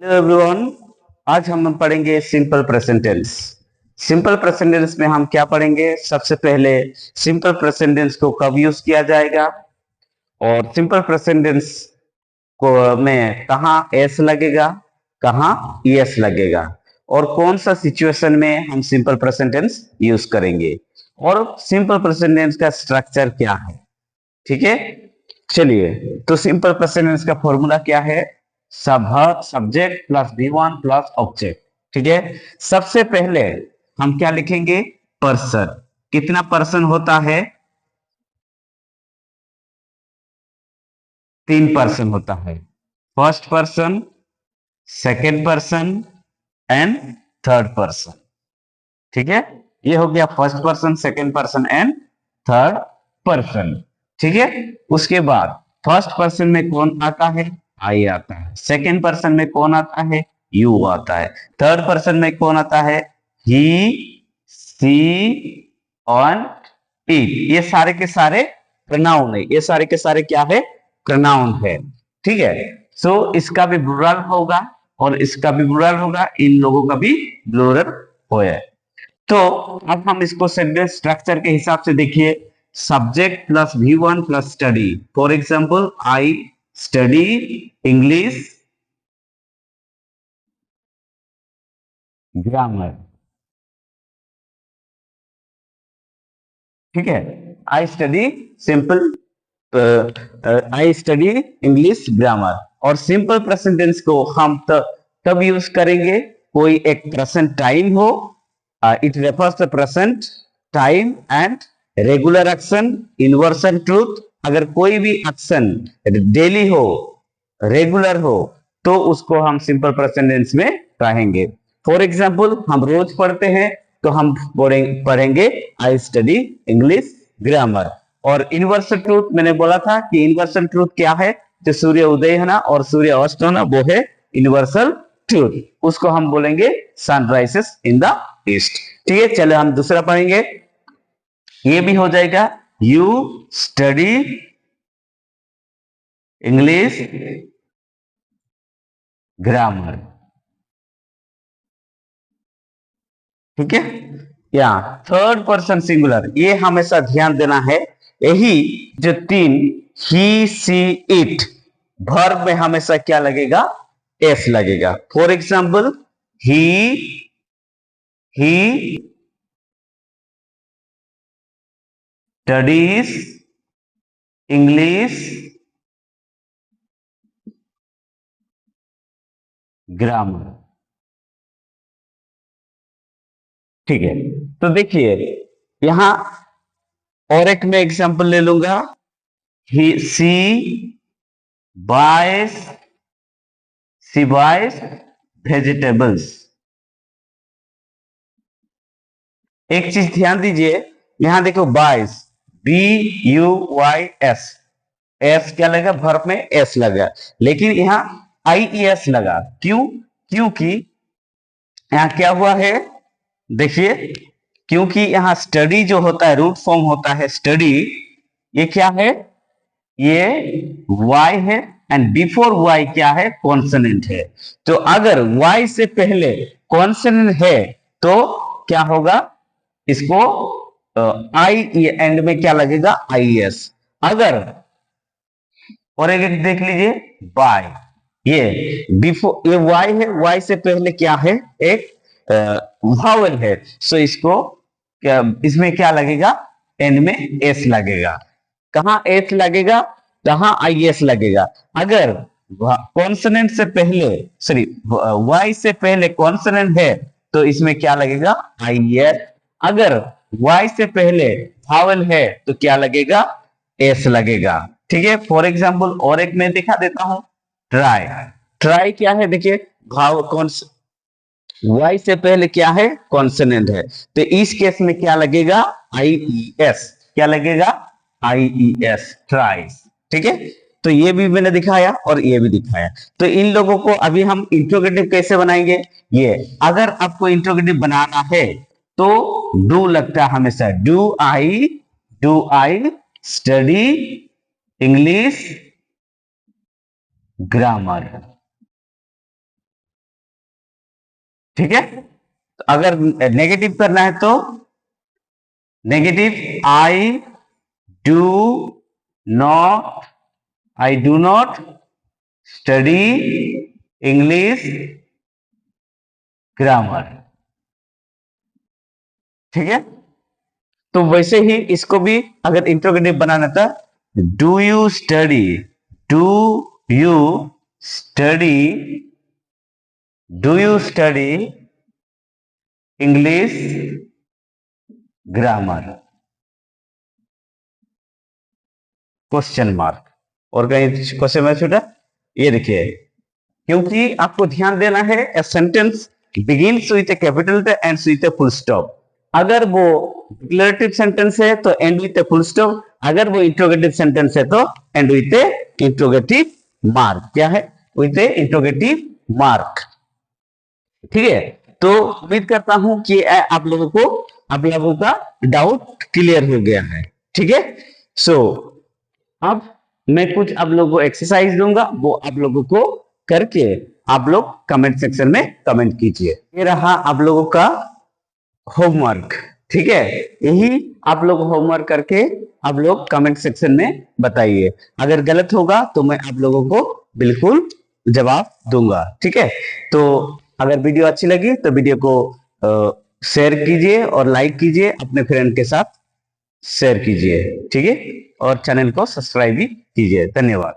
Hello everyone, आज हम पढ़ेंगे simple present tense. Simple present tense में हम क्या पढ़ेंगे? सबसे पहले सिंपल प्रेजेंट टेंस को कब यूज किया जाएगा और सिंपल प्रेजेंट टेंस को में कहाँ एस लगेगा, कहाँ ईएस लगेगा और कौन सा सिचुएशन में हम सिंपल प्रेजेंट टेंस यूज करेंगे और सिंपल प्रेजेंट टेंस का स्ट्रक्चर क्या है। ठीक है, चलिए। तो सिंपल प्रेजेंट टेंस का फॉर्मूला क्या है? Subject plus V1 plus object. ठीक है, सबसे पहले हम क्या लिखेंगे? पर्सन। कितना पर्सन होता है? 3 पर्सन होता है। First person, second person and third person. ठीक है, ये हो गया first person, second person and third person. ठीक है, उसके बाद फर्स्ट पर्सन में कौन आता है? आई आता है। सेकेंड पर्सन में कौन आता है? यू आता है। थर्ड पर्सन में कौन आता है? ही, सी और इट। ये सारे के सारे प्रोनाउन है। ये सारे के सारे क्या है? प्रोनाउन है। ठीक है, सो इसका भी प्लूरल होगा और इसका भी प्लूरल होगा, इन लोगों का भी प्लूरल होगा। तो अब हम इसको सेंटेंस स्ट्रक्चर के हिसाब से देखिए। Subject plus V1 plus study. For example, I study English grammar. ठीक है, I study simple, I study English grammar. और सिंपल प्रेजेंट टेंस को हम तब यूज करेंगे कोई एक प्रेजेंट टाइम हो, it refers the present time and regular action, universal truth. अगर कोई भी एक्शन डेली हो, रेगुलर हो, तो उसको हम सिंपल प्रेजेंट टेंस में कहेंगे। फॉर एग्जाम्पल, हम रोज पढ़ते हैं तो हम पढ़ेंगे आई स्टडी इंग्लिश ग्रामर। और यूनिवर्सल ट्रूथ मैंने बोला था कि यूनिवर्सल ट्रूथ क्या है? जो सूर्य उदय होना और सूर्य अस्त होना, वो है यूनिवर्सल ट्रूथ। उसको हम बोलेंगे सनराइजेस इन द ईस्ट। ठीक है, चलो हम दूसरा पढ़ेंगे। ये भी हो जाएगा, यू स्टडी इंग्लिश ग्रामर। ठीक है, या थर्ड पर्सन सिंगुलर, ये हमेशा ध्यान देना है। यही जो तीन, ही सी इट, वर्ब में हमेशा क्या लगेगा? एस लगेगा। For example, he studies English grammar. ठीक है, तो देखिए यहां और एक मैं एग्जांपल ले लूंगा। ही बायस सी बायस वेजिटेबल्स। एक चीज ध्यान दीजिए, यहां देखो बायस, BUYS, एस क्या लगा? वर्ब में एस लगा, लेकिन यहां IES लगा। क्यों? क्योंकि यहां क्या हुआ है, देखिए, क्योंकि यहां स्टडी जो होता है, रूट फॉर्म होता है स्टडी, ये क्या है? ये वाई है एंड बिफोर वाई क्या है? कॉन्सोनेंट है। तो अगर वाई से पहले कॉन्सोनेंट है तो क्या होगा? इसको आई एंड में क्या लगेगा? IES। अगर और एक देख लीजिए, बाय, ये बिफोर, ये वाई है, वाई से पहले क्या है? एक वावल है, सो इसको क्या, इसमें क्या लगेगा? एंड में एस लगेगा। कहां एस लगेगा? कहां IES लगेगा? अगर कॉन्सोनेंट से पहले, सॉरी, वाई से पहले कॉन्सोनेंट है तो इसमें क्या लगेगा? IES। अगर वाई से पहले वावल है तो क्या लगेगा? एस लगेगा। ठीक है, फॉर एग्जाम्पल और एक मैं दिखा देता हूं। ट्राई, ट्राई क्या है? देखिए, भाव कौन, वाई से पहले क्या है? कॉन्सोनेंट है, तो इस केस में क्या लगेगा? IES। क्या लगेगा? IES, ट्राइस। ठीक है, तो ये भी मैंने दिखाया और ये भी दिखाया। तो इन लोगों को अभी हम इंट्रोगेटिव कैसे बनाएंगे? ये अगर आपको इंट्रोगेटिव बनाना है तो डू लगता है हमेशा। Do I study English grammar. ठीक है। तो अगर नेगेटिव करना है तो negative do not I do not study English grammar. ठीक है। तो वैसे ही इसको भी अगर इंट्रोगेटिव बनाना था, do you study, do you study, do you study English grammar, question mark. और कहीं क्वेश्चन में छूटा, ये देखिए, क्योंकि आपको ध्यान देना है a sentence begins with A capital T and with a full stop. अगर वो डिक्लेरेटिव सेंटेंस है तो and with a full stop, अगर वो इंट्रोगेटिव सेंटेंस है तो and with A interrogative mark. क्या है? With A interrogative mark. ठीक है। तो उम्मीद करता हूं कि आप लोगों का डाउट क्लियर हो गया है। ठीक है। सो अब मैं कुछ आप लोगों को एक्सरसाइज दूंगा, वो आप लोगों को करके आप लोग कमेंट सेक्शन में कमेंट कीजिए। ये रहा आप लोगों का होमवर्क। ठीक है। यही आप लोग होमवर्क करके आप लोग कमेंट सेक्शन में बताइए। अगर गलत होगा तो मैं आप लोगों को बिल्कुल जवाब दूंगा। ठीक है। तो अगर वीडियो अच्छी लगी तो वीडियो को शेयर कीजिए और लाइक कीजिए, अपने फ्रेंड के साथ शेयर कीजिए। ठीक है। और चैनल को सब्सक्राइब भी कीजिए। धन्यवाद।